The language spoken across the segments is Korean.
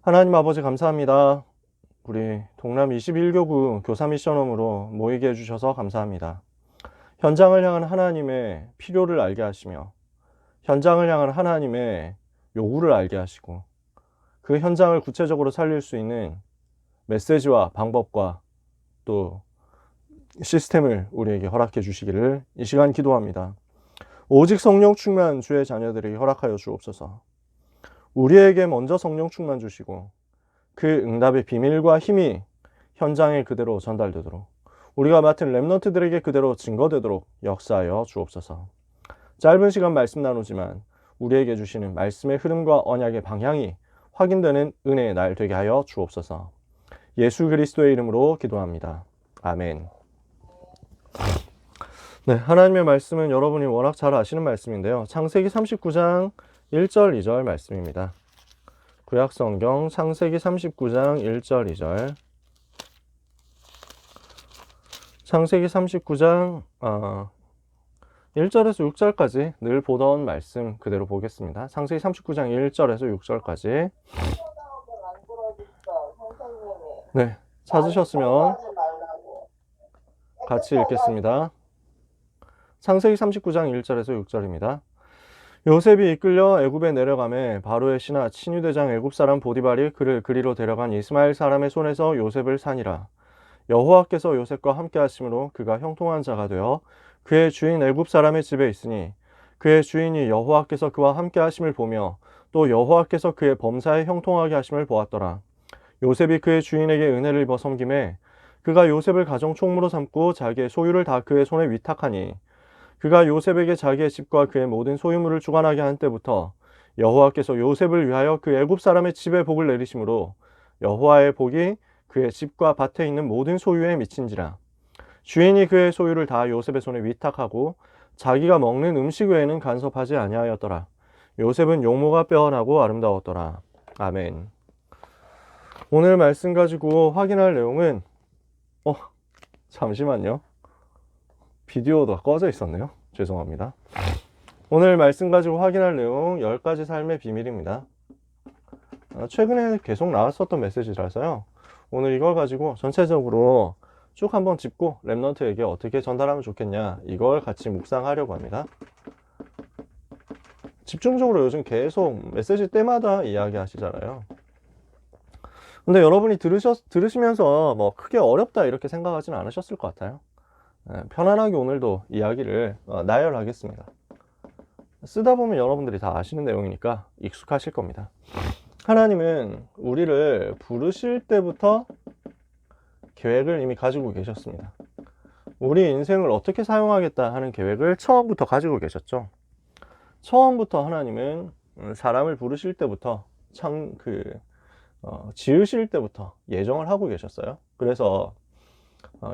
하나님 아버지 감사합니다. 우리 동남 21교구 교사 미션홈으로 모이게 해주셔서 감사합니다. 현장을 향한 하나님의 필요를 알게 하시며 현장을 향한 하나님의 요구를 알게 하시고 그 현장을 구체적으로 살릴 수 있는 메시지와 방법과 또 시스템을 우리에게 허락해 주시기를 이 시간 기도합니다. 오직 성령 충만 주의 자녀들에게 허락하여 주옵소서. 우리에게 먼저 성령 충만 주시고 그 응답의 비밀과 힘이 현장에 그대로 전달되도록 우리가 맡은 렘넌트들에게 그대로 증거되도록 역사하여 주옵소서. 짧은 시간 말씀 나누지만 우리에게 주시는 말씀의 흐름과 언약의 방향이 확인되는 은혜의 날 되게 하여 주옵소서. 예수 그리스도의 이름으로 기도합니다. 아멘. 네, 하나님의 말씀은 여러분이 워낙 잘 아시는 말씀인데요. 창세기 39장 1절 2절 말씀입니다. 구약성경 창세기 39장 1절 2절. 창세기 39장 1절에서 6절까지 늘 보던 말씀 그대로 보겠습니다. 창세기 39장 1절에서 6절까지. 네, 찾으셨으면 같이 읽겠습니다. 창세기 39장 1절에서 6절입니다. 요셉이 이끌려 애굽에 내려가매 바로의 신하 친위대장 애굽 사람 보디발이 그를 그리로 데려간 이스마엘 사람의 손에서 요셉을 산이라. 여호와께서 요셉과 함께 하심으로 그가 형통한 자가 되어 그의 주인 애굽 사람의 집에 있으니 그의 주인이 여호와께서 그와 함께 하심을 보며 또 여호와께서 그의 범사에 형통하게 하심을 보았더라. 요셉이 그의 주인에게 은혜를 입어 섬김에 그가 요셉을 가정 총무로 삼고 자기의 소유를 다 그의 손에 위탁하니 그가 요셉에게 자기의 집과 그의 모든 소유물을 주관하게 한 때부터 여호와께서 요셉을 위하여 그 애굽 사람의 집에 복을 내리심으로 여호와의 복이 그의 집과 밭에 있는 모든 소유에 미친지라. 주인이 그의 소유를 다 요셉의 손에 위탁하고 자기가 먹는 음식 외에는 간섭하지 아니하였더라. 요셉은 용모가 빼어나고 아름다웠더라. 아멘. 오늘 말씀 가지고 확인할 내용은 잠시만요. 비디오도 꺼져 있었네요. 죄송합니다. 오늘 말씀 가지고 확인할 내용 10가지 삶의 비밀입니다. 최근에 계속 나왔었던 메시지라서요. 오늘 이걸 가지고 전체적으로 쭉 한번 짚고 랩넌트에게 어떻게 전달하면 좋겠냐 이걸 같이 묵상하려고 합니다. 집중적으로 요즘 계속 메시지 때마다 이야기 하시잖아요. 근데 여러분이 들으시면서 뭐 크게 어렵다 이렇게 생각하지는 않으셨을 것 같아요. 편안하게 오늘도 이야기를 나열하겠습니다. 쓰다 보면 여러분들이 다 아시는 내용이니까 익숙하실 겁니다. 하나님은 우리를 부르실 때부터 계획을 이미 가지고 계셨습니다. 우리 인생을 어떻게 사용하겠다 하는 계획을 처음부터 가지고 계셨죠. 처음부터 하나님은 사람을 부르실 때부터 지으실 때부터 예정을 하고 계셨어요. 그래서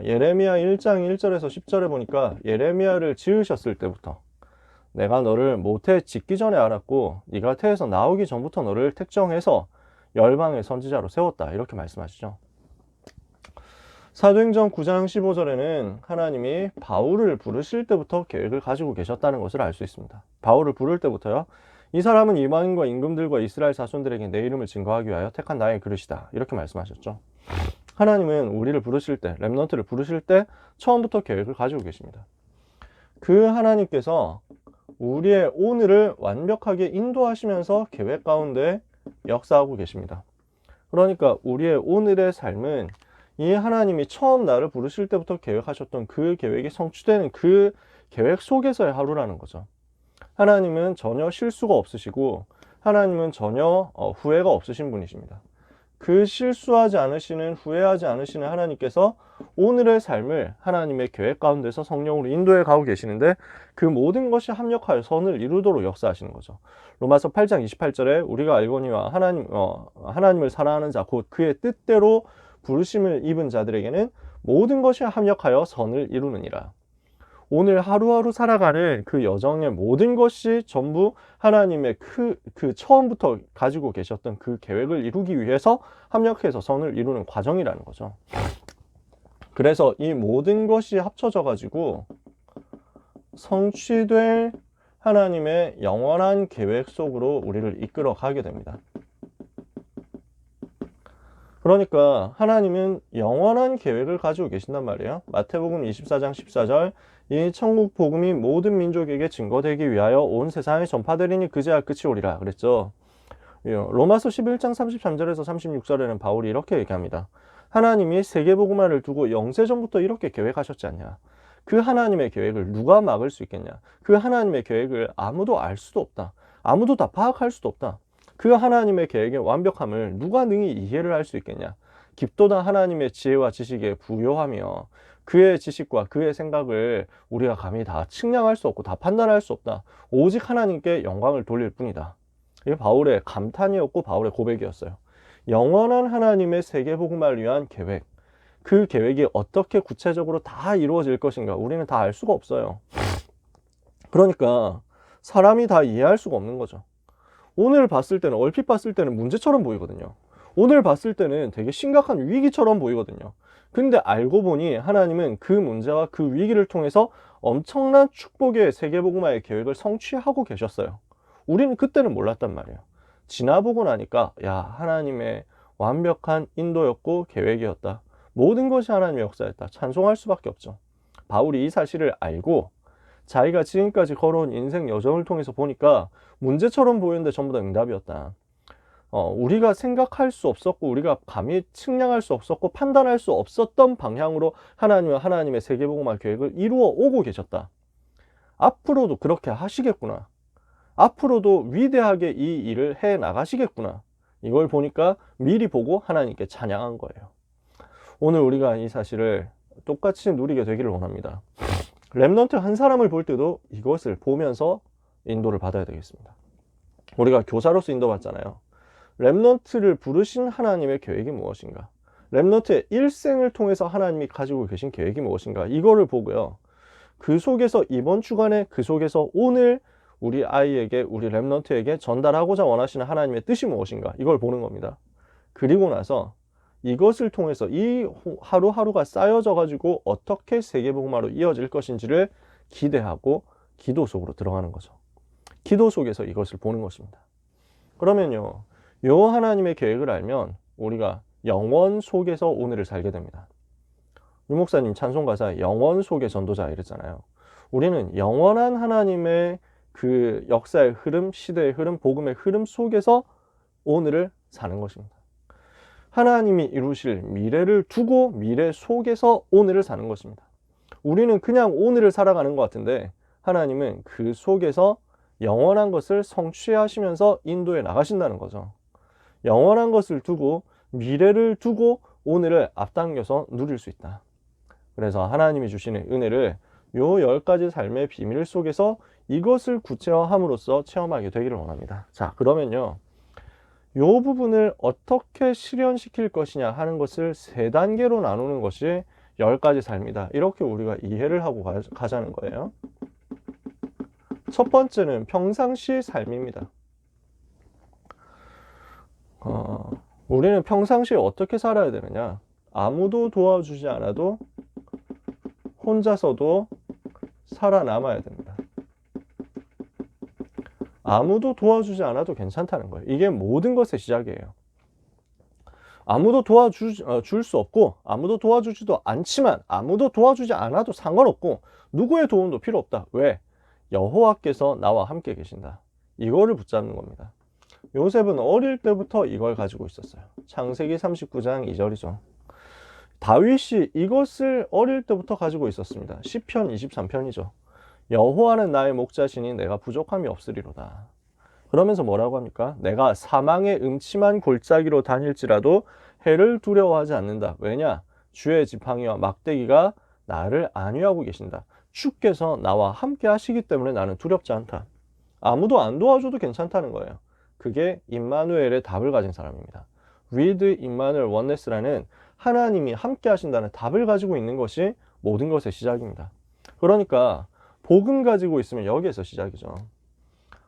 예레미야 1장 1절에서 10절에 보니까 예레미야를 지으셨을 때부터 내가 너를 모태 짓기 전에 알았고 네가 태에서 나오기 전부터 너를 택정해서 열방의 선지자로 세웠다 이렇게 말씀하시죠. 사도행전 9장 15절에는 하나님이 바울을 부르실 때부터 계획을 가지고 계셨다는 것을 알 수 있습니다. 바울을 부를 때부터요. 이 사람은 이방인과 임금들과 이스라엘 자손들에게 내 이름을 증거하기 위하여 택한 나의 그릇이다 이렇게 말씀하셨죠. 하나님은 우리를 부르실 때, 렘넌트를 부르실 때 처음부터 계획을 가지고 계십니다. 그 하나님께서 우리의 오늘을 완벽하게 인도하시면서 계획 가운데 역사하고 계십니다. 그러니까 우리의 오늘의 삶은 이 하나님이 처음 나를 부르실 때부터 계획하셨던 그 계획이 성취되는 그 계획 속에서의 하루라는 거죠. 하나님은 전혀 실수가 없으시고 하나님은 전혀 후회가 없으신 분이십니다. 그 실수하지 않으시는, 후회하지 않으시는 하나님께서 오늘의 삶을 하나님의 계획 가운데서 성령으로 인도해 가고 계시는데 그 모든 것이 합력하여 선을 이루도록 역사하시는 거죠. 로마서 8장 28절에 우리가 알거니와 하나님을 사랑하는 자 곧 그의 뜻대로 부르심을 입은 자들에게는 모든 것이 합력하여 선을 이루느니라. 오늘 하루하루 살아가는 그 여정의 모든 것이 전부 하나님의 그 처음부터 가지고 계셨던 그 계획을 이루기 위해서 합력해서 선을 이루는 과정이라는 거죠. 그래서 이 모든 것이 합쳐져 가지고 성취될 하나님의 영원한 계획 속으로 우리를 이끌어 가게 됩니다. 그러니까 하나님은 영원한 계획을 가지고 계신단 말이에요. 마태복음 24장 14절, 이 천국 복음이 모든 민족에게 증거되기 위하여 온 세상에 전파되리니 그제야 끝이 오리라 그랬죠. 로마서 11장 33절에서 36절에는 바울이 이렇게 얘기합니다. 하나님이 세계복음화를 두고 영세전부터 이렇게 계획하셨지 않냐. 그 하나님의 계획을 누가 막을 수 있겠냐. 그 하나님의 계획을 아무도 알 수도 없다. 아무도 다 파악할 수도 없다. 그 하나님의 계획의 완벽함을 누가 능히 이해를 할 수 있겠냐. 깊도다 하나님의 지혜와 지식에 부요하며 그의 지식과 그의 생각을 우리가 감히 다 측량할 수 없고 다 판단할 수 없다. 오직 하나님께 영광을 돌릴 뿐이다. 이게 바울의 감탄이었고 바울의 고백이었어요. 영원한 하나님의 세계복음화를 위한 계획, 그 계획이 어떻게 구체적으로 다 이루어질 것인가 우리는 다 알 수가 없어요. 그러니까 사람이 다 이해할 수가 없는 거죠. 오늘 봤을 때는, 얼핏 봤을 때는 문제처럼 보이거든요. 오늘 봤을 때는 되게 심각한 위기처럼 보이거든요. 근데 알고 보니 하나님은 그 문제와 그 위기를 통해서 엄청난 축복의 세계복음화의 계획을 성취하고 계셨어요. 우리는 그때는 몰랐단 말이에요. 지나보고 나니까 야, 하나님의 완벽한 인도였고 계획이었다. 모든 것이 하나님의 역사였다. 찬송할 수밖에 없죠. 바울이 이 사실을 알고 자기가 지금까지 걸어온 인생 여정을 통해서 보니까 문제처럼 보이는데 전부 다 응답이었다. 우리가 생각할 수 없었고 우리가 감히 측량할 수 없었고 판단할 수 없었던 방향으로 하나님은 하나님의 세계복음화 계획을 이루어 오고 계셨다. 앞으로도 그렇게 하시겠구나. 앞으로도 위대하게 이 일을 해 나가시겠구나. 이걸 보니까 미리 보고 하나님께 찬양한 거예요. 오늘 우리가 이 사실을 똑같이 누리게 되기를 원합니다. 렘넌트 한 사람을 볼 때도 이것을 보면서 인도를 받아야 되겠습니다. 우리가 교사로서 인도받잖아요. 렘넌트를 부르신 하나님의 계획이 무엇인가? 렘넌트의 일생을 통해서 하나님이 가지고 계신 계획이 무엇인가? 이거를 보고요. 그 속에서 이번 주간에 그 속에서 오늘 우리 아이에게, 우리 렘넌트에게 전달하고자 원하시는 하나님의 뜻이 무엇인가? 이걸 보는 겁니다. 그리고 나서 이것을 통해서 이 하루하루가 쌓여져 가지고 어떻게 세계복음화로 이어질 것인지를 기대하고 기도 속으로 들어가는 거죠. 기도 속에서 이것을 보는 것입니다. 그러면요, 요 하나님의 계획을 알면 우리가 영원 속에서 오늘을 살게 됩니다. 유 목사님 찬송 가사에 영원 속의 전도자 이랬잖아요. 우리는 영원한 하나님의 그 역사의 흐름, 시대의 흐름, 복음의 흐름 속에서 오늘을 사는 것입니다. 하나님이 이루실 미래를 두고 미래 속에서 오늘을 사는 것입니다. 우리는 그냥 오늘을 살아가는 것 같은데 하나님은 그 속에서 영원한 것을 성취하시면서 인도해 나가신다는 거죠. 영원한 것을 두고 미래를 두고 오늘을 앞당겨서 누릴 수 있다. 그래서 하나님이 주시는 은혜를 요 10가지 삶의 비밀 속에서 이것을 구체화함으로써 체험하게 되기를 원합니다. 자, 그러면요. 요 부분을 어떻게 실현시킬 것이냐 하는 것을 3단계로 나누는 것이 10가지 삶이다. 이렇게 우리가 이해를 하고 가자는 거예요. 첫 번째는 평상시 삶입니다. 우리는 평상시에 어떻게 살아야 되느냐? 아무도 도와주지 않아도 혼자서도 살아남아야 됩니다. 아무도 도와주지 않아도 괜찮다는 거예요. 이게 모든 것의 시작이에요. 아무도 도와줄 수 없고 아무도 도와주지도 않지만 아무도 도와주지 않아도 상관없고 누구의 도움도 필요 없다. 왜? 여호와께서 나와 함께 계신다. 이거를 붙잡는 겁니다. 요셉은 어릴 때부터 이걸 가지고 있었어요. 창세기 39장 2절이죠. 다윗이 이것을 어릴 때부터 가지고 있었습니다. 시편 23편이죠. 여호와는 나의 목자시니 내가 부족함이 없으리로다. 그러면서 뭐라고 합니까? 내가 사망의 음침한 골짜기로 다닐지라도 해를 두려워하지 않는다. 왜냐? 주의 지팡이와 막대기가 나를 안위하고 계신다. 주께서 나와 함께 하시기 때문에 나는 두렵지 않다. 아무도 안 도와줘도 괜찮다는 거예요. 그게 임마누엘의 답을 가진 사람입니다. With Immanuel Oneness라는 하나님이 함께 하신다는 답을 가지고 있는 것이 모든 것의 시작입니다. 그러니까 복음 가지고 있으면 여기에서 시작이죠.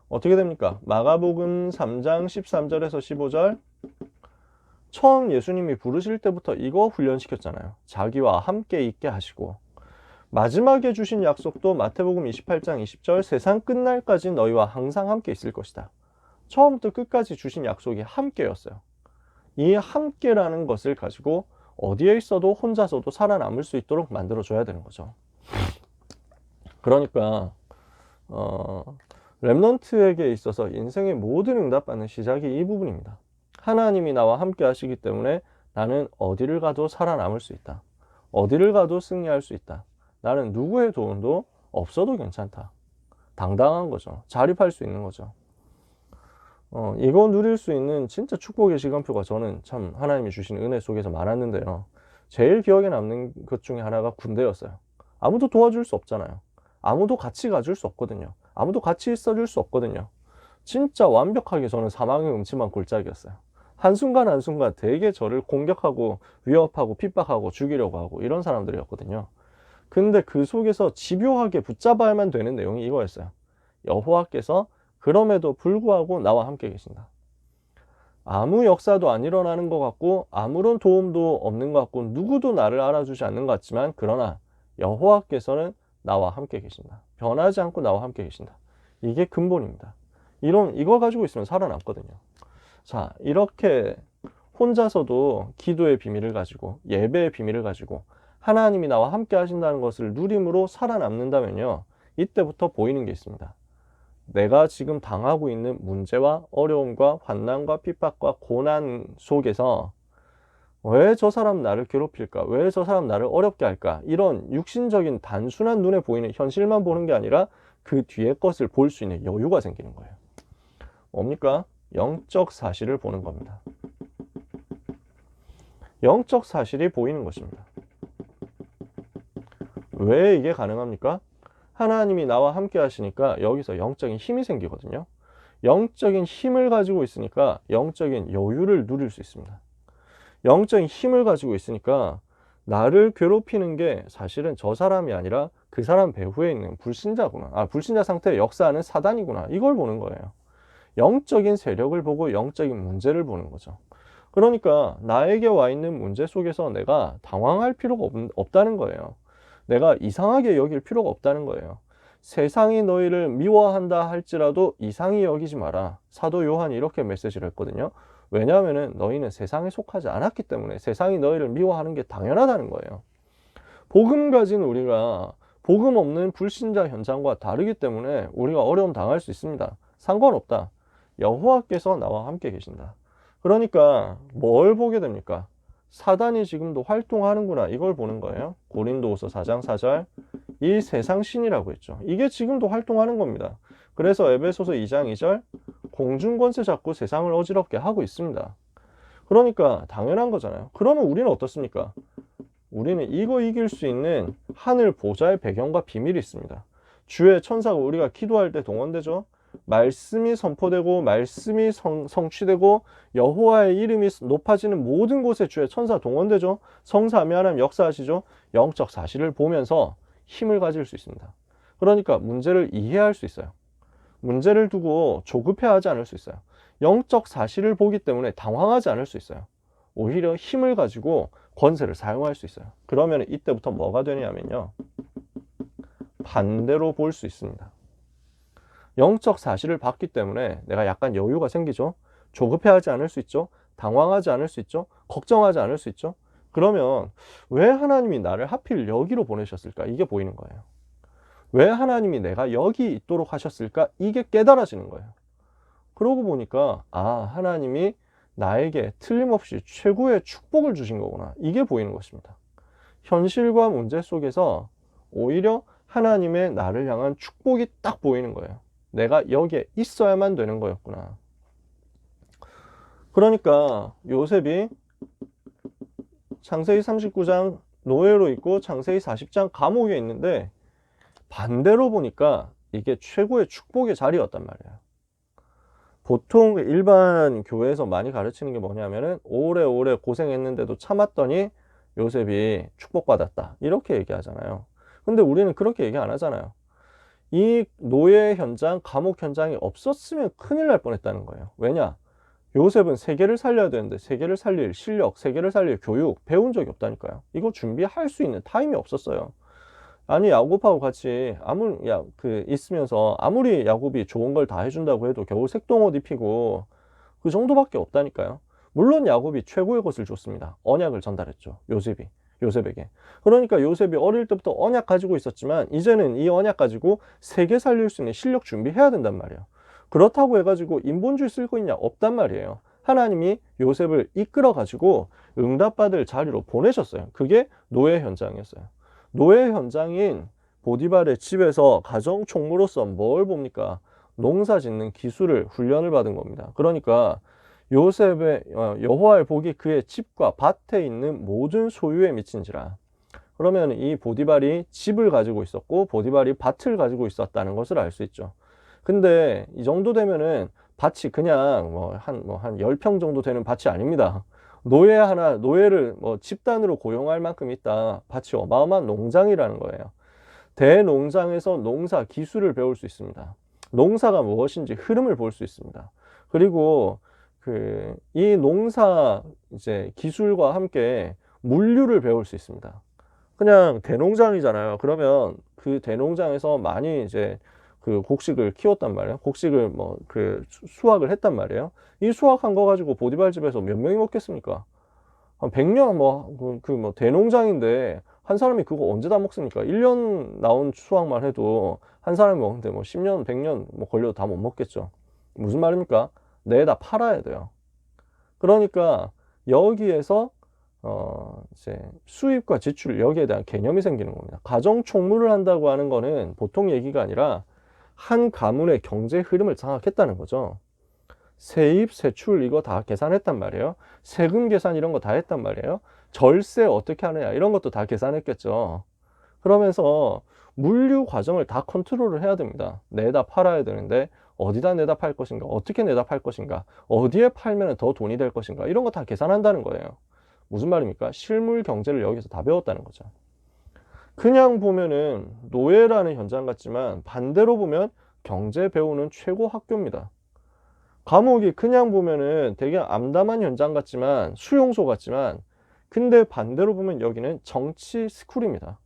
어떻게 됩니까? 마가복음 3장 13절에서 15절 처음 예수님이 부르실 때부터 이거 훈련시켰잖아요. 자기와 함께 있게 하시고 마지막에 주신 약속도 마태복음 28장 20절 세상 끝날까지 너희와 항상 함께 있을 것이다. 처음부터 끝까지 주신 약속이 함께였어요. 이 함께라는 것을 가지고 어디에 있어도 혼자서도 살아남을 수 있도록 만들어줘야 되는 거죠. 그러니까 렘넌트에게 있어서 인생의 모든 응답받는 시작이 이 부분입니다. 하나님이 나와 함께 하시기 때문에 나는 어디를 가도 살아남을 수 있다. 어디를 가도 승리할 수 있다. 나는 누구의 도움도 없어도 괜찮다. 당당한 거죠. 자립할 수 있는 거죠. 이거 누릴 수 있는 진짜 축복의 시간표가 저는 참 하나님이 주신 은혜 속에서 많았는데요. 제일 기억에 남는 것 중에 하나가 군대였어요. 아무도 도와줄 수 없잖아요. 아무도 같이 가줄 수 없거든요. 아무도 같이 있어줄 수 없거든요. 진짜 완벽하게 저는 사망의 음침한 골짜기였어요. 한순간 한순간 되게 저를 공격하고 위협하고 핍박하고 죽이려고 하고 이런 사람들이었거든요. 근데 그 속에서 집요하게 붙잡아야만 되는 내용이 이거였어요. 여호와께서 그럼에도 불구하고 나와 함께 계신다. 아무 역사도 안 일어나는 것 같고 아무런 도움도 없는 것 같고 누구도 나를 알아주지 않는 것 같지만 그러나 여호와께서는 나와 함께 계신다. 변하지 않고 나와 함께 계신다. 이게 근본입니다. 이거 가지고 있으면 살아남거든요. 자, 이렇게 혼자서도 기도의 비밀을 가지고 예배의 비밀을 가지고 하나님이 나와 함께 하신다는 것을 누림으로 살아남는다면요. 이때부터 보이는 게 있습니다. 내가 지금 당하고 있는 문제와 어려움과 환난과 핍박과 고난 속에서 왜 저 사람 나를 괴롭힐까? 왜 저 사람 나를 어렵게 할까? 이런 육신적인 단순한 눈에 보이는 현실만 보는 게 아니라 그 뒤에 것을 볼 수 있는 여유가 생기는 거예요. 뭡니까? 영적 사실을 보는 겁니다. 영적 사실이 보이는 것입니다. 왜 이게 가능합니까? 하나님이 나와 함께 하시니까 여기서 영적인 힘이 생기거든요. 영적인 힘을 가지고 있으니까 영적인 여유를 누릴 수 있습니다. 영적인 힘을 가지고 있으니까 나를 괴롭히는 게 사실은 저 사람이 아니라 그 사람 배후에 있는 불신자구나. 불신자 상태에 역사하는 사단이구나. 이걸 보는 거예요. 영적인 세력을 보고 영적인 문제를 보는 거죠. 그러니까 나에게 와 있는 문제 속에서 내가 당황할 필요가 없다는 거예요. 내가 이상하게 여길 필요가 없다는 거예요. 세상이 너희를 미워한다 할지라도 이상히 여기지 마라. 사도 요한이 이렇게 메시지를 했거든요. 왜냐하면 너희는 세상에 속하지 않았기 때문에 세상이 너희를 미워하는 게 당연하다는 거예요. 복음 가진 우리가 복음 없는 불신자 현장과 다르기 때문에 우리가 어려움 당할 수 있습니다. 상관없다. 여호와께서 나와 함께 계신다. 그러니까 뭘 보게 됩니까? 사단이 지금도 활동하는구나. 이걸 보는 거예요. 고린도후서 4장 4절. 이 세상 신이라고 했죠. 이게 지금도 활동하는 겁니다. 그래서 에베소서 2장 2절. 공중권세 잡고 세상을 어지럽게 하고 있습니다. 그러니까 당연한 거잖아요. 그러면 우리는 어떻습니까? 우리는 이거 이길 수 있는 하늘 보좌의 배경과 비밀이 있습니다. 주의 천사가 우리가 기도할 때 동원되죠. 말씀이 선포되고 말씀이 성취되고 여호와의 이름이 높아지는 모든 곳에 주의 천사 동원되죠. 성삼위 하나님 역사하시죠. 영적 사실을 보면서 힘을 가질 수 있습니다. 그러니까 문제를 이해할 수 있어요. 문제를 두고 조급해하지 않을 수 있어요. 영적 사실을 보기 때문에 당황하지 않을 수 있어요. 오히려 힘을 가지고 권세를 사용할 수 있어요. 그러면 이때부터 뭐가 되냐면요. 반대로 볼 수 있습니다. 영적 사실을 봤기 때문에 내가 약간 여유가 생기죠. 조급해하지 않을 수 있죠. 당황하지 않을 수 있죠. 걱정하지 않을 수 있죠. 그러면 왜 하나님이 나를 하필 여기로 보내셨을까? 이게 보이는 거예요. 왜 하나님이 내가 여기 있도록 하셨을까? 이게 깨달아지는 거예요. 그러고 보니까 하나님이 나에게 틀림없이 최고의 축복을 주신 거구나. 이게 보이는 것입니다. 현실과 문제 속에서 오히려 하나님의 나를 향한 축복이 딱 보이는 거예요. 내가 여기에 있어야만 되는 거였구나. 그러니까 요셉이 창세기 39장 노예로 있고 창세기 40장 감옥에 있는데 반대로 보니까 이게 최고의 축복의 자리였단 말이에요. 보통 일반 교회에서 많이 가르치는 게 뭐냐면은 오래오래 고생했는데도 참았더니 요셉이 축복받았다. 이렇게 얘기하잖아요. 근데 우리는 그렇게 얘기 안 하잖아요. 이 노예 현장, 감옥 현장이 없었으면 큰일 날 뻔했다는 거예요. 왜냐? 요셉은 세계를 살려야 되는데 세계를 살릴 실력, 세계를 살릴 교육 배운 적이 없다니까요. 이거 준비할 수 있는 타임이 없었어요. 아니 야곱하고 같이 있으면서 아무리 야곱이 좋은 걸 다 해준다고 해도 겨우 색동옷 입히고 그 정도밖에 없다니까요. 물론 야곱이 최고의 것을 줬습니다. 언약을 전달했죠. 요셉에게. 그러니까 요셉이 어릴 때부터 언약 가지고 있었지만 이제는 이 언약 가지고 세계 살릴 수 있는 실력 준비해야 된단 말이에요. 그렇다고 해가지고 인본주의 쓸 거 있냐? 없단 말이에요. 하나님이 요셉을 이끌어 가지고 응답받을 자리로 보내셨어요. 그게 노예 현장이었어요. 노예 현장인 보디발의 집에서 가정 총무로서 뭘 봅니까? 농사 짓는 기술을 훈련을 받은 겁니다. 그러니까 요셉의 여호와의 복이 그의 집과 밭에 있는 모든 소유에 미친지라. 그러면 이 보디발이 집을 가지고 있었고 보디발이 밭을 가지고 있었다는 것을 알 수 있죠. 근데 이 정도 되면은 밭이 그냥 한 10평 정도 되는 밭이 아닙니다. 노예를 집단으로 고용할 만큼 있다. 밭이 어마어마한 농장이라는 거예요. 대농장에서 농사 기술을 배울 수 있습니다. 농사가 무엇인지 흐름을 볼 수 있습니다. 그리고 이 농사 기술과 함께 물류를 배울 수 있습니다. 그냥 대농장이잖아요. 그러면 그 대농장에서 많이 그 곡식을 키웠단 말이에요. 곡식을 수확을 했단 말이에요. 이 수확한 거 가지고 보디발 집에서 몇 명이 먹겠습니까? 한 100년 대농장인데 한 사람이 그거 언제 다 먹습니까? 1년 나온 수확만 해도 한 사람이 먹는데 10년, 100년 걸려도 다 못 먹겠죠. 무슨 말입니까? 내다 팔아야 돼요. 그러니까 여기에서 수입과 지출 여기에 대한 개념이 생기는 겁니다. 가정 총무를 한다고 하는 거는 보통 얘기가 아니라 한 가문의 경제 흐름을 장악했다는 거죠. 세입, 세출 이거 다 계산했단 말이에요. 세금 계산 이런 거 다 했단 말이에요. 절세 어떻게 하느냐 이런 것도 다 계산했겠죠. 그러면서 물류 과정을 다 컨트롤을 해야 됩니다. 내다 팔아야 되는데 어디다 내다 팔 것인가, 어떻게 내다 팔 것인가, 어디에 팔면 더 돈이 될 것인가 이런 거 다 계산한다는 거예요. 무슨 말입니까? 실물 경제를 여기서 다 배웠다는 거죠. 그냥 보면은 노예라는 현장 같지만 반대로 보면 경제 배우는 최고 학교입니다. 감옥이 그냥 보면은 되게 암담한 현장 같지만 수용소 같지만 근데 반대로 보면 여기는 정치 스쿨입니다.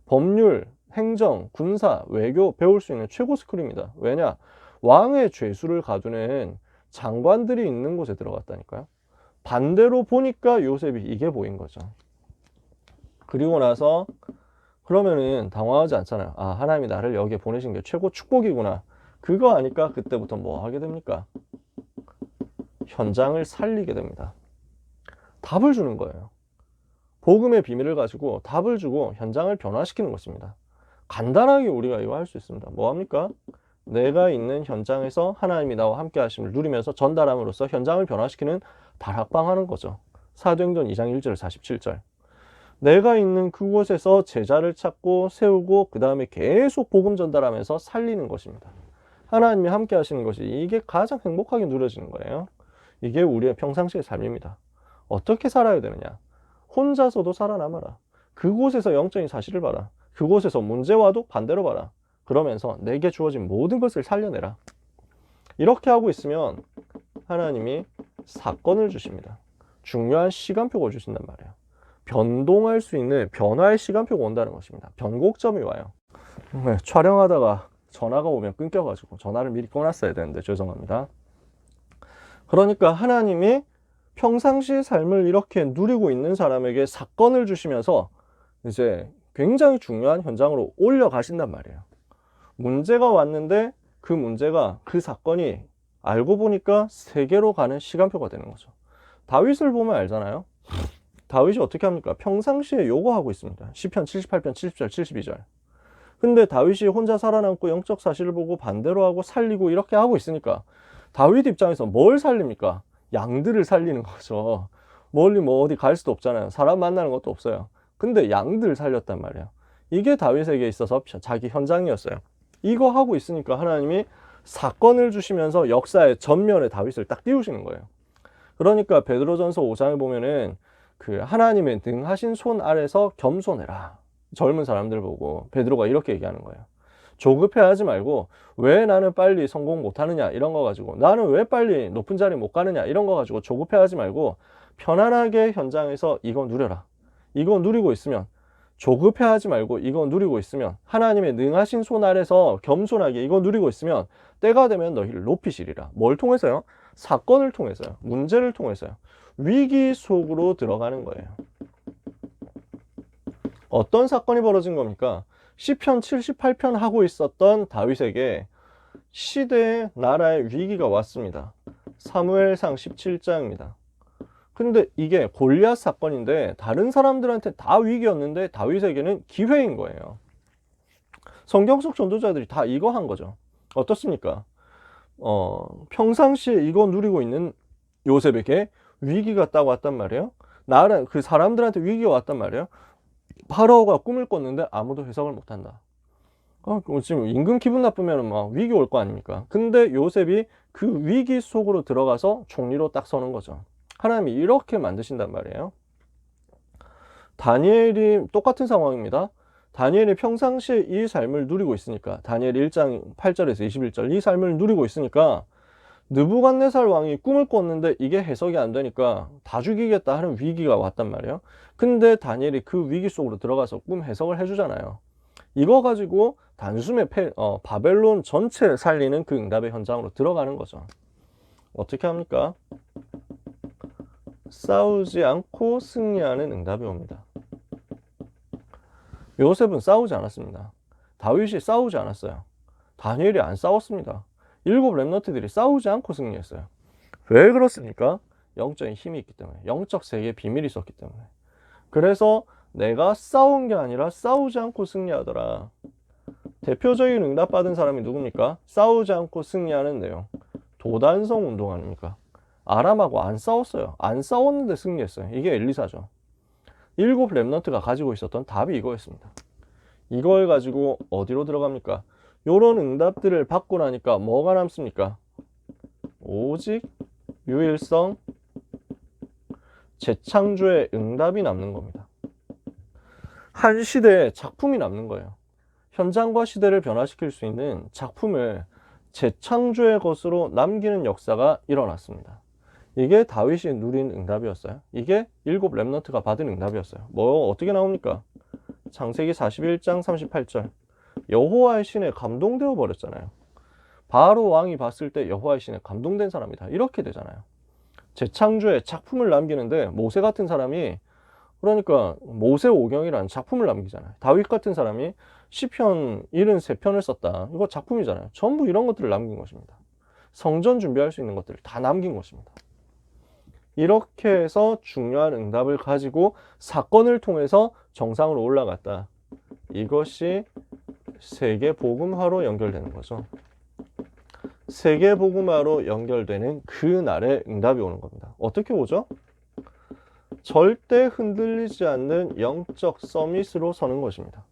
법률, 행정, 군사, 외교 배울 수 있는 최고 스쿨입니다. 왜냐? 왕의 죄수를 가두는 장관들이 있는 곳에 들어갔다니까요. 반대로 보니까 요셉이 이게 보인 거죠. 그리고 나서 그러면은 당황하지 않잖아요. 아, 하나님이 나를 여기에 보내신 게 최고 축복이구나. 그거 아니까 그때부터 뭐 하게 됩니까? 현장을 살리게 됩니다. 답을 주는 거예요. 복음의 비밀을 가지고 답을 주고 현장을 변화시키는 것입니다. 간단하게 우리가 이거 할 수 있습니다. 뭐 합니까? 내가 있는 현장에서 하나님이 나와 함께 하심을 누리면서 전달함으로써 현장을 변화시키는 다락방 하는 거죠. 사도행전 2장 1절 47절. 내가 있는 그곳에서 제자를 찾고 세우고 그 다음에 계속 복음 전달하면서 살리는 것입니다. 하나님이 함께 하시는 것이 이게 가장 행복하게 누려지는 거예요. 이게 우리의 평상시의 삶입니다. 어떻게 살아야 되느냐? 혼자서도 살아남아라. 그곳에서 영적인 사실을 봐라. 그곳에서 문제 와도 반대로 봐라. 그러면서 내게 주어진 모든 것을 살려내라. 이렇게 하고 있으면 하나님이 사건을 주십니다. 중요한 시간표가 주신단 말이에요. 변동할 수 있는 변화의 시간표가 온다는 것입니다. 변곡점이 와요. 촬영하다가 전화가 오면 끊겨가지고 전화를 미리 꺼놨어야 되는데 죄송합니다. 그러니까 하나님이 평상시의 삶을 이렇게 누리고 있는 사람에게 사건을 주시면서 이제 굉장히 중요한 현장으로 올려가신단 말이에요. 문제가 왔는데 그 문제가 그 사건이 알고 보니까 세계로 가는 시간표가 되는 거죠. 다윗을 보면 알잖아요. 다윗이 어떻게 합니까? 평상시에 요거하고 있습니다. 시편 78편 70절 72절. 근데 다윗이 혼자 살아남고 영적 사실을 보고 반대로 하고 살리고 이렇게 하고 있으니까 다윗 입장에서 뭘 살립니까? 양들을 살리는 거죠. 멀리 어디 갈 수도 없잖아요. 사람 만나는 것도 없어요. 근데 양들 살렸단 말이에요. 이게 다윗에게 있어서 자기 현장이었어요. 이거 하고 있으니까 하나님이 사건을 주시면서 역사의 전면에 다윗을 딱 띄우시는 거예요. 그러니까 베드로전서 5장에 보면은 그 하나님의 능하신 손 아래서 겸손해라. 젊은 사람들 보고 베드로가 이렇게 얘기하는 거예요. 조급해하지 말고 왜 나는 빨리 성공 못하느냐 이런 거 가지고 나는 왜 빨리 높은 자리 못 가느냐 이런 거 가지고 조급해하지 말고 편안하게 현장에서 이거 누려라. 이거 누리고 있으면 조급해하지 말고 이거 누리고 있으면 하나님의 능하신 손 아래서 겸손하게 이거 누리고 있으면 때가 되면 너희를 높이시리라. 뭘 통해서요? 사건을 통해서요. 문제를 통해서요. 위기 속으로 들어가는 거예요. 어떤 사건이 벌어진 겁니까? 시편 78편 하고 있었던 다윗에게 시대의 나라의 위기가 왔습니다. 사무엘상 17장입니다. 근데 이게 골리앗 사건인데 다른 사람들한테 다 위기였는데 다윗에게는 기회인 거예요. 성경 속 전도자들이 다 이거 한 거죠. 어떻습니까? 평상시에 이거 누리고 있는 요셉에게 위기가 딱 왔단 말이에요. 나라 그 사람들한테 위기가 왔단 말이에요. 파라오가 꿈을 꿨는데 아무도 해석을 못한다. 지금 임금 기분 나쁘면 막 위기 올 거 아닙니까? 근데 요셉이 그 위기 속으로 들어가서 총리로 딱 서는 거죠. 하나님이 이렇게 만드신단 말이에요. 다니엘이 똑같은 상황입니다. 다니엘이 평상시에 이 삶을 누리고 있으니까, 다니엘 1장 8절에서 21절 이 삶을 누리고 있으니까 느부갓네살 왕이 꿈을 꿨는데 이게 해석이 안 되니까 다 죽이겠다 하는 위기가 왔단 말이에요. 근데 다니엘이 그 위기 속으로 들어가서 꿈 해석을 해주잖아요. 이거 가지고 단숨에 바벨론 전체 살리는 그 응답의 현장으로 들어가는 거죠. 어떻게 합니까? 싸우지 않고 승리하는 응답이 옵니다. 요셉은 싸우지 않았습니다. 다윗이 싸우지 않았어요. 다니엘이 안 싸웠습니다. 7 렘넌트들이 싸우지 않고 승리했어요. 왜 그렇습니까? 영적인 힘이 있기 때문에, 영적 세계에 비밀이 있었기 때문에. 그래서 내가 싸운 게 아니라 싸우지 않고 승리하더라. 대표적인 응답받은 사람이 누굽니까? 싸우지 않고 승리하는 내용. 도단성 운동 아닙니까? 아람하고 안 싸웠어요. 안 싸웠는데 승리했어요. 이게 엘리사죠. 7 렘넌트가 가지고 있었던 답이 이거였습니다. 이걸 가지고 어디로 들어갑니까? 요런 응답들을 받고 나니까 뭐가 남습니까? 오직 유일성, 재창조의 응답이 남는 겁니다. 한 시대의 작품이 남는 거예요. 현장과 시대를 변화시킬 수 있는 작품을 재창조의 것으로 남기는 역사가 일어났습니다. 이게 다윗이 누린 응답이었어요. 이게 7 렘넌트가 받은 응답이었어요. 뭐 어떻게 나옵니까? 창세기 41장 38절 여호와의 신에 감동되어 버렸잖아요. 바로 왕이 봤을 때 여호와의 신에 감동된 사람이다. 이렇게 되잖아요. 재창조의 작품을 남기는데 모세 같은 사람이, 그러니까 모세오경이라는 작품을 남기잖아요. 다윗 같은 사람이 시편 73편을 썼다. 이거 작품이잖아요. 전부 이런 것들을 남긴 것입니다. 성전 준비할 수 있는 것들을 다 남긴 것입니다. 이렇게 해서 중요한 응답을 가지고 사건을 통해서 정상으로 올라갔다. 이것이 세계복음화로 연결되는 거죠. 세계복음화로 연결되는 그날의 응답이 오는 겁니다. 어떻게 오죠? 절대 흔들리지 않는 영적 서밋으로 서는 것입니다.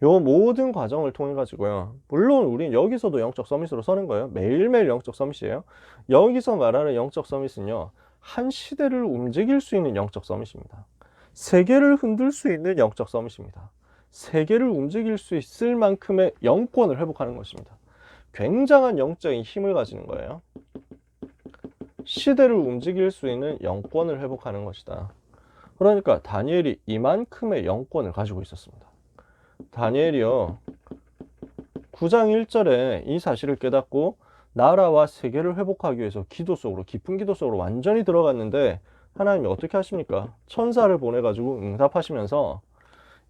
요 모든 과정을 통해 가지고요. 물론 우린 여기서도 영적 서밋으로 서는 거예요. 매일매일 영적 서밋이에요. 여기서 말하는 영적 서밋은요, 한 시대를 움직일 수 있는 영적 서밋입니다. 세계를 흔들 수 있는 영적 서밋입니다. 세계를 움직일 수 있을 만큼의 영권을 회복하는 것입니다. 굉장한 영적인 힘을 가지는 거예요. 시대를 움직일 수 있는 영권을 회복하는 것이다. 그러니까 다니엘이 이만큼의 영권을 가지고 있었습니다. 다니엘이요, 9장 1절에 이 사실을 깨닫고 나라와 세계를 회복하기 위해서 기도 속으로, 깊은 기도 속으로 완전히 들어갔는데 하나님이 어떻게 하십니까? 천사를 보내가지고 응답하시면서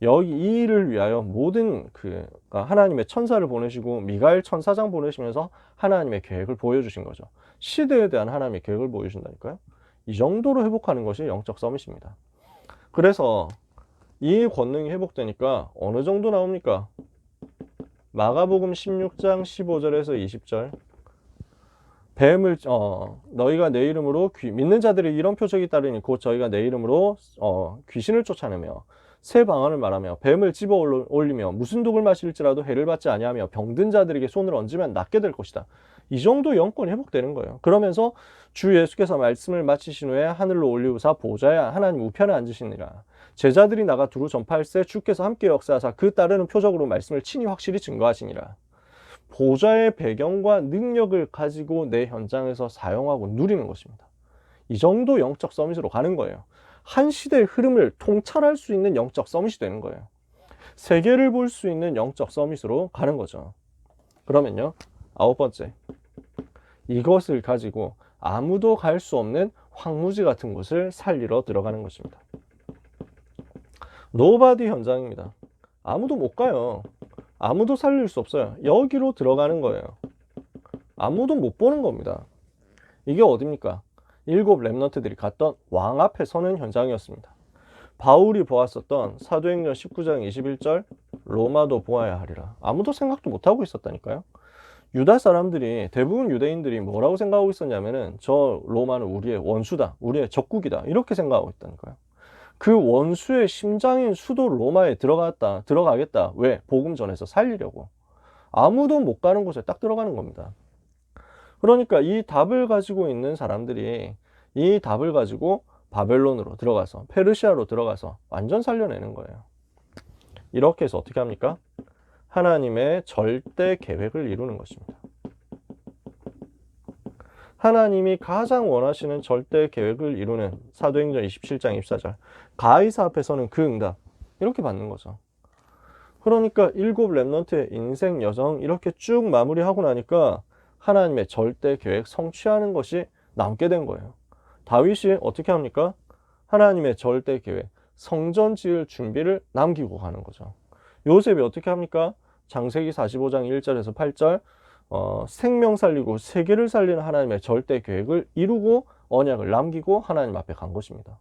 여기 이 일을 위하여 모든 하나님의 천사를 보내시고 미가엘 천사장 보내시면서 하나님의 계획을 보여주신 거죠. 시대에 대한 하나님의 계획을 보여준다니까요. 이 정도로 회복하는 것이 영적 서밋입니다. 그래서 이 권능이 회복되니까 어느 정도 나옵니까? 마가복음 16장 15절에서 20절 뱀을 너희가 내 이름으로 믿는 자들이 이런 표적이 따르니 곧 저희가 내 이름으로 귀신을 쫓아내며 새 방언을 말하며 뱀을 집어 올리며 무슨 독을 마실지라도 해를 받지 아니하며 병든 자들에게 손을 얹으면 낫게 될 것이다. 이 정도 영권이 회복되는 거예요. 그러면서 주 예수께서 말씀을 마치신 후에 하늘로 올리우사 보좌에 하나님 우편에 앉으시니라. 제자들이 나가 두루 전파할세 주께서 함께 역사하사 그 따르는 표적으로 말씀을 친히 확실히 증거하시니라. 보좌의 배경과 능력을 가지고 내 현장에서 사용하고 누리는 것입니다. 이 정도 영적 서밋으로 가는 거예요. 한 시대의 흐름을 통찰할 수 있는 영적 서밋이 되는 거예요. 세계를 볼 수 있는 영적 서밋으로 가는 거죠. 그러면요, 9번째, 이것을 가지고 아무도 갈 수 없는 황무지 같은 곳을 살리러 들어가는 것입니다. 노바디 현장입니다. 아무도 못 가요. 아무도 살릴 수 없어요. 여기로 들어가는 거예요. 아무도 못 보는 겁니다. 이게 어딥니까? 7 렘넌트들이 갔던 왕 앞에 서는 현장이었습니다. 바울이 보았었던 사도행전 19장 21절 로마도 보아야 하리라. 아무도 생각도 못하고 있었다니까요. 유다 사람들이, 대부분 유대인들이 뭐라고 생각하고 있었냐면은 저 로마는 우리의 원수다, 우리의 적국이다, 이렇게 생각하고 있다니까요. 그 원수의 심장인 수도 로마에 들어가겠다. 왜? 복음 전해서 살리려고. 아무도 못 가는 곳에 딱 들어가는 겁니다. 그러니까 이 답을 가지고 있는 사람들이 이 답을 가지고 바벨론으로 들어가서, 페르시아로 들어가서 완전 살려내는 거예요. 이렇게 해서 어떻게 합니까? 하나님의 절대 계획을 이루는 것입니다. 하나님이 가장 원하시는 절대 계획을 이루는 사도행전 27장 24절 가이사 앞에서는 그 응답, 이렇게 받는 거죠. 그러니까 7 렘넌트의 인생 여정 이렇게 쭉 마무리하고 나니까 하나님의 절대 계획 성취하는 것이 남게 된 거예요. 다윗이 어떻게 합니까? 하나님의 절대 계획, 성전 지을 준비를 남기고 가는 거죠. 요셉이 어떻게 합니까? 창세기 45장 1절에서 8절 생명 살리고 세계를 살리는 하나님의 절대 계획을 이루고 언약을 남기고 하나님 앞에 간 것입니다.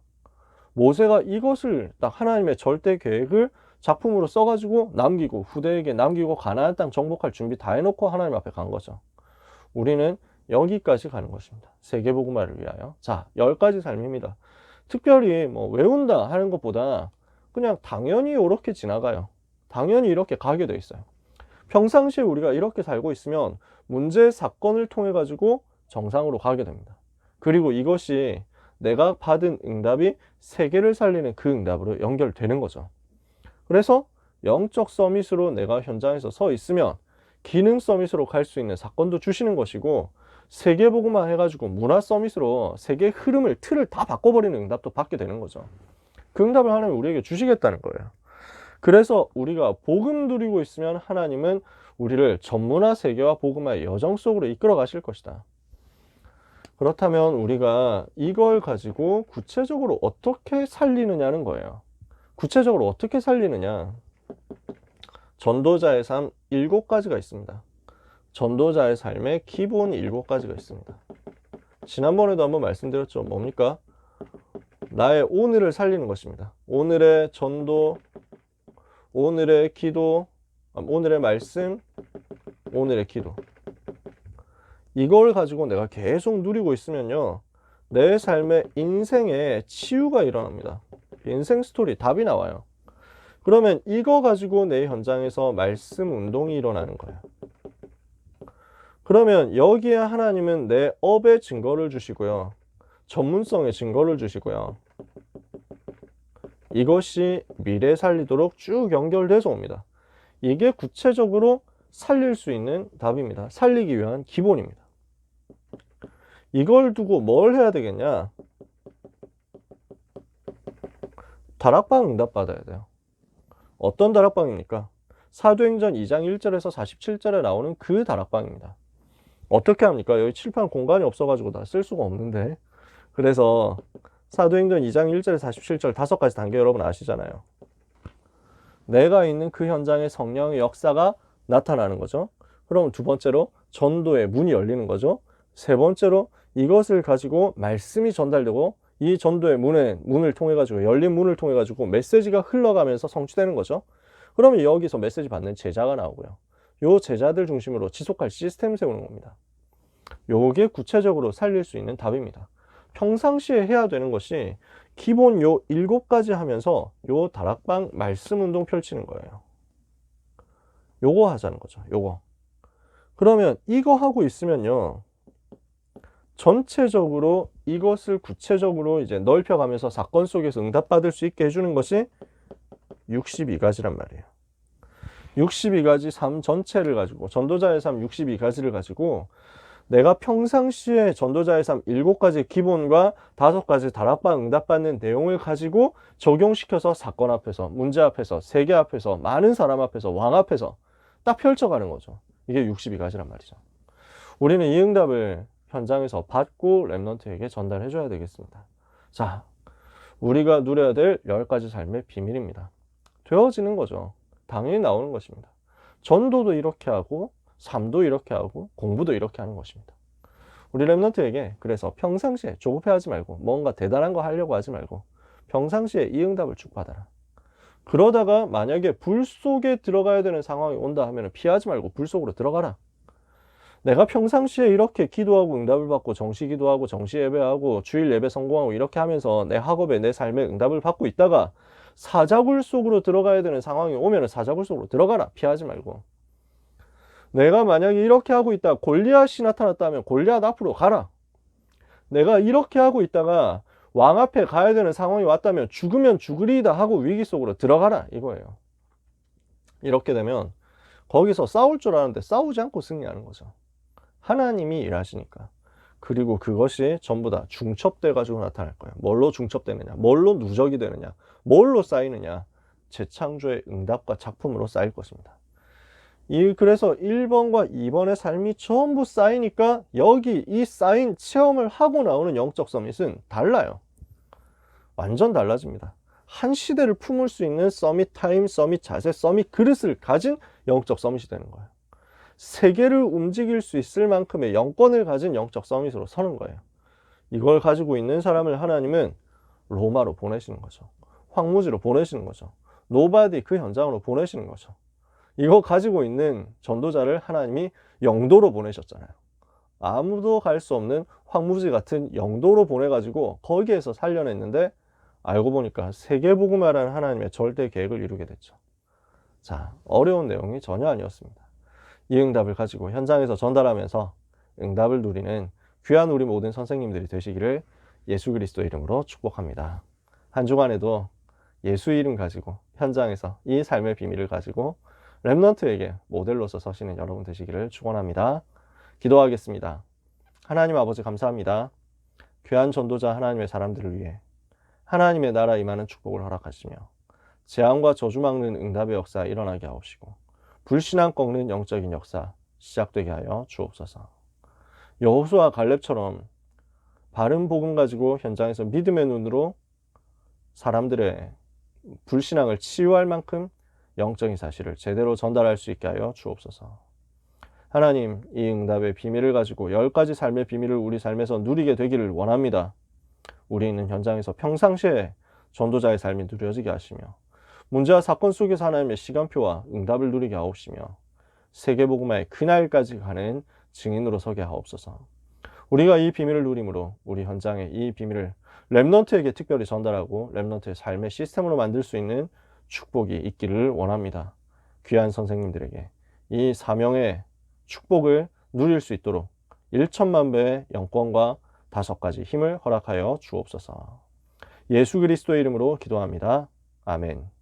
모세가 이것을 딱 하나님의 절대 계획을 작품으로 써가지고 남기고 후대에게 남기고 가나안 땅 정복할 준비 다 해놓고 하나님 앞에 간 거죠. 우리는 여기까지 가는 것입니다. 세계복음화를 위하여. 자, 10가지 삶입니다. 특별히 뭐 외운다 하는 것보다 그냥 당연히 이렇게 지나가요. 당연히 이렇게 가게 돼 있어요. 평상시에 우리가 이렇게 살고 있으면 문제 사건을 통해 가지고 정상으로 가게 됩니다. 그리고 이것이 내가 받은 응답이 세계를 살리는 그 응답으로 연결되는 거죠. 그래서 영적 서밋으로 내가 현장에서 서 있으면 기능 서밋으로 갈 수 있는 사건도 주시는 것이고, 세계복음화 해가지고 문화 서밋으로 세계 흐름을, 틀을 다 바꿔버리는 응답도 받게 되는 거죠. 그 응답을 하나님 우리에게 주시겠다는 거예요. 그래서 우리가 복음 누리고 있으면 하나님은 우리를 전문화 세계와 복음화의 여정 속으로 이끌어 가실 것이다. 그렇다면 우리가 이걸 가지고 구체적으로 어떻게 살리느냐는 거예요. 구체적으로 어떻게 살리느냐. 전도자의 삶 7가지가 있습니다. 전도자의 삶의 기본 7가지가 있습니다. 지난번에도 한번 말씀드렸죠. 뭡니까? 나의 오늘을 살리는 것입니다. 오늘의 전도, 오늘의 기도, 오늘의 말씀, 오늘의 기도. 이걸 가지고 내가 계속 누리고 있으면요, 내 삶의 인생에 치유가 일어납니다. 인생 스토리, 답이 나와요. 그러면 이거 가지고 내 현장에서 말씀 운동이 일어나는 거예요. 그러면 여기에 하나님은 내 업의 증거를 주시고요, 전문성의 증거를 주시고요, 이것이 미래 살리도록 쭉 연결돼서 옵니다. 이게 구체적으로 살릴 수 있는 답입니다. 살리기 위한 기본입니다. 이걸 두고 뭘 해야 되겠냐? 다락방 응답 받아야 돼요. 어떤 다락방입니까? 사도행전 2장 1절에서 47절에 나오는 그 다락방입니다. 어떻게 합니까? 여기 칠판 공간이 없어가지고 다 쓸 수가 없는데, 그래서 사도행전 2장 1절에서 47절 5가지 단계 여러분 아시잖아요. 내가 있는 그 현장에 성령의 역사가 나타나는 거죠. 그럼 두 번째로 전도의 문이 열리는 거죠. 세 번째로 이것을 가지고 말씀이 전달되고, 이 전도의 문을 통해 가지고, 열린 문을 통해 가지고 메시지가 흘러가면서 성취되는 거죠. 그러면 여기서 메시지 받는 제자가 나오고요, 요 제자들 중심으로 지속할 시스템 세우는 겁니다. 요게 구체적으로 살릴 수 있는 답입니다. 평상시에 해야 되는 것이 기본 요 7가지 하면서 요 다락방 말씀 운동 펼치는 거예요. 요거 하자는 거죠. 요거. 그러면 이거 하고 있으면요, 전체적으로 이것을 구체적으로 이제 넓혀가면서 사건 속에서 응답받을 수 있게 해주는 것이 62가지란 말이에요. 62가지 삶 전체를 가지고, 전도자의 삶 62가지를 가지고 내가 평상시에 전도자의 삶 7가지 기본과 5가지 다락방 응답받는 내용을 가지고 적용시켜서 사건 앞에서, 문제 앞에서, 세계 앞에서, 많은 사람 앞에서, 왕 앞에서 딱 펼쳐가는 거죠. 이게 62가지란 말이죠. 우리는 이 응답을 현장에서 받고 렘넌트에게 전달해 줘야 되겠습니다. 자, 우리가 누려야 될 10가지 삶의 비밀입니다. 되어지는 거죠. 당연히 나오는 것입니다. 전도도 이렇게 하고 삶도 이렇게 하고 공부도 이렇게 하는 것입니다. 우리 렘넌트에게 그래서 평상시에 조급해하지 말고 뭔가 대단한 거 하려고 하지 말고 평상시에 이 응답을 쭉 받아라. 그러다가 만약에 불 속에 들어가야 되는 상황이 온다 하면 피하지 말고 불 속으로 들어가라. 내가 평상시에 이렇게 기도하고 응답을 받고 정시 기도하고 정시 예배하고 주일 예배 성공하고 이렇게 하면서 내 학업에 내 삶에 응답을 받고 있다가 사자굴 속으로 들어가야 되는 상황이 오면 사자굴 속으로 들어가라. 피하지 말고. 내가 만약에 이렇게 하고 있다 골리앗이 나타났다 하면 골리앗 앞으로 가라. 내가 이렇게 하고 있다가 왕 앞에 가야 되는 상황이 왔다면 죽으면 죽으리이다 하고 위기 속으로 들어가라 이거예요. 이렇게 되면 거기서 싸울 줄 아는데 싸우지 않고 승리하는 거죠. 하나님이 일하시니까. 그리고 그것이 전부 다 중첩돼 가지고 나타날 거예요. 뭘로 중첩되느냐, 뭘로 누적이 되느냐, 뭘로 쌓이느냐, 재창조의 응답과 작품으로 쌓일 것입니다. 그래서 1번과 2번의 삶이 전부 쌓이니까 여기 이 쌓인 체험을 하고 나오는 영적 서밋은 달라요. 완전 달라집니다. 한 시대를 품을 수 있는 서밋 타임, 서밋 자세, 서밋 그릇을 가진 영적 서밋이 되는 거예요. 세계를 움직일 수 있을 만큼의 영권을 가진 영적 서밋으로 서는 거예요. 이걸 가지고 있는 사람을 하나님은 로마로 보내시는 거죠. 황무지로 보내시는 거죠. 노바디 그 현장으로 보내시는 거죠. 이거 가지고 있는 전도자를 하나님이 영도로 보내셨잖아요. 아무도 갈 수 없는 황무지 같은 영도로 보내가지고 거기에서 살려냈는데 알고 보니까 세계복음화라는 하나님의 절대 계획을 이루게 됐죠. 자, 어려운 내용이 전혀 아니었습니다. 이 응답을 가지고 현장에서 전달하면서 응답을 누리는 귀한 우리 모든 선생님들이 되시기를 예수 그리스도 이름으로 축복합니다. 한 주간에도 예수 이름 가지고 현장에서 이 삶의 비밀을 가지고 렘넌트에게 모델로서 서시는 여러분 되시기를 축원합니다. 기도하겠습니다. 하나님 아버지 감사합니다. 귀한 전도자 하나님의 사람들을 위해 하나님의 나라 임하는 축복을 허락하시며 재앙과 저주 막는 응답의 역사 일어나게 하옵시고 불신앙 꺾는 영적인 역사 시작되게 하여 주옵소서. 여호수아 갈렙처럼 바른 복음 가지고 현장에서 믿음의 눈으로 사람들의 불신앙을 치유할 만큼 영적인 사실을 제대로 전달할 수 있게 하여 주옵소서. 하나님, 이 응답의 비밀을 가지고 10가지 삶의 비밀을 우리 삶에서 누리게 되기를 원합니다. 우리 있는 현장에서 평상시에 전도자의 삶이 누려지게 하시며 문제와 사건 속에서 하나님의 시간표와 응답을 누리게 하옵시며 세계복음화의 그날까지 가는 증인으로 서게 하옵소서. 우리가 이 비밀을 누림으로 우리 현장에 이 비밀을 렘넌트에게 특별히 전달하고 렘넌트의 삶의 시스템으로 만들 수 있는 축복이 있기를 원합니다. 귀한 선생님들에게 이 사명의 축복을 누릴 수 있도록 1천만 배의 영권과 5가지 힘을 허락하여 주옵소서. 예수 그리스도의 이름으로 기도합니다. 아멘.